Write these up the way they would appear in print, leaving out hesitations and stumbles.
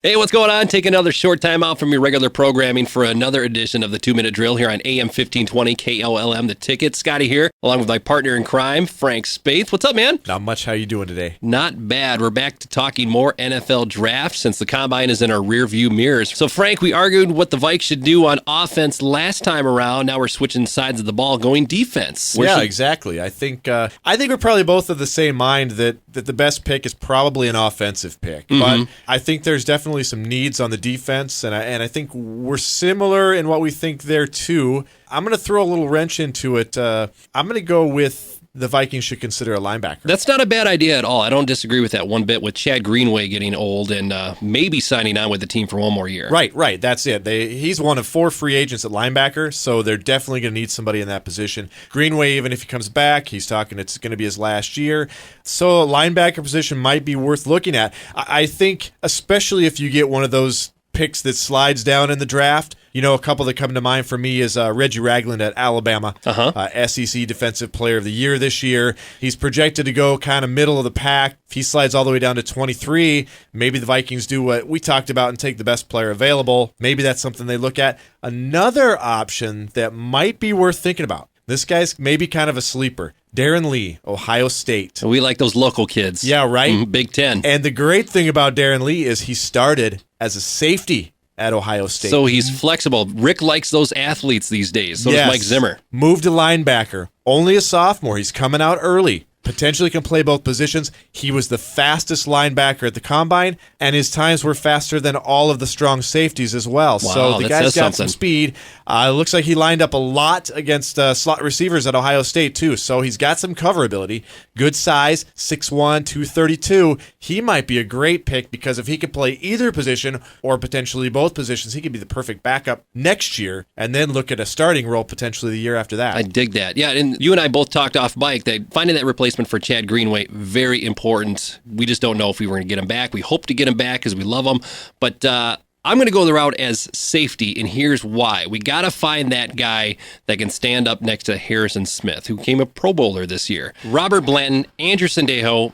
Hey, what's going on? Take another short time out from your regular programming for another edition of the 2-Minute Drill here on AM 1520 KOLM, The Ticket. Scotty here, along with my partner in crime, Frank Spaeth. What's up, man? Not much. How you doing today? Not bad. We're back to talking more NFL draft since the Combine is in our rearview mirrors. So, Frank, we argued what the Vikes should do on offense last time around. Now we're switching sides of the ball, going defense. Exactly. I think we're probably both of the same mind that the best pick is probably an offensive pick. But I think there's definitely some needs on the defense, and I think we're similar in what we think there too. I'm going to throw a little wrench into it. I'm going to go with the Vikings should consider a linebacker. That's not a bad idea at all. I don't disagree with that one bit, with Chad Greenway getting old and maybe signing on with the team for one more year. Right. That's it. He's one of 4 free agents at linebacker, so they're definitely going to need somebody in that position. Greenway, even if he comes back, he's talking it's going to be his last year. So a linebacker position might be worth looking at. I think, especially if you get one of those picks that slides down in the draft. You know, a couple that come to mind for me is Reggie Ragland at Alabama, SEC Defensive Player of the Year this year. He's projected to go kind of middle of the pack. If he slides all the way down to 23, maybe the Vikings do what we talked about and take the best player available. Maybe that's something they look at. Another option that might be worth thinking about. This guy's maybe kind of a sleeper. Darren Lee, Ohio State. We like those local kids. Yeah, right? Big Ten. And the great thing about Darren Lee is he started as a safety at Ohio State. So he's flexible. Rick likes those athletes these days. So does Mike Zimmer. Moved to linebacker. Only a sophomore. He's coming out early. Potentially can play both positions. He was the fastest linebacker at the Combine, and his times were faster than all of the strong safeties as well. Wow, so the guy's got some speed. Looks like he lined up a lot against slot receivers at Ohio State, too. So he's got some cover ability. Good size, 6'1", 232. He might be a great pick because if he could play either position or potentially both positions, he could be the perfect backup next year and then look at a starting role potentially the year after that. I dig that. Yeah, and you and I both talked off mic that finding that replacement for Chad Greenway, very important. We just don't know if we were going to get him back. We hope to get him back because we love him. But I'm going to go the route as safety, and here's why. We got to find that guy that can stand up next to Harrison Smith, who became a Pro Bowler this year. Robert Blanton, Andrew Sendejo,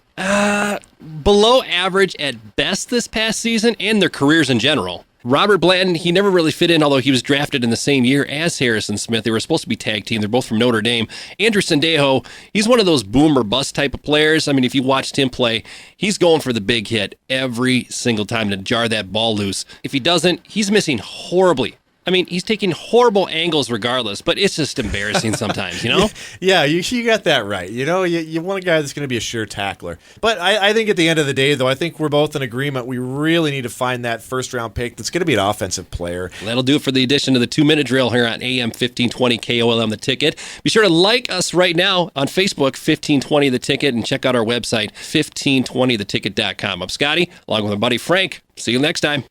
below average at best this past season and their careers in general. Robert Blanton, he never really fit in, although he was drafted in the same year as Harrison Smith. They were supposed to be tag team. They're both from Notre Dame. Andrew Sendejo, he's one of those boom or bust type of players. I mean, if you watched him play, he's going for the big hit every single time to jar that ball loose. If he doesn't, he's missing horribly. I mean, he's taking horrible angles regardless, but it's just embarrassing sometimes, you know? Yeah, you got that right. You know, you want a guy that's going to be a sure tackler. But I think at the end of the day, though, I think we're both in agreement. We really need to find that first-round pick that's going to be an offensive player. That'll do it for the edition of the 2-Minute Drill here on AM 1520 KOLM The Ticket. Be sure to like us right now on Facebook, 1520 The Ticket, and check out our website, 1520theticket.com. I'm Scotty, along with my buddy Frank. See you next time.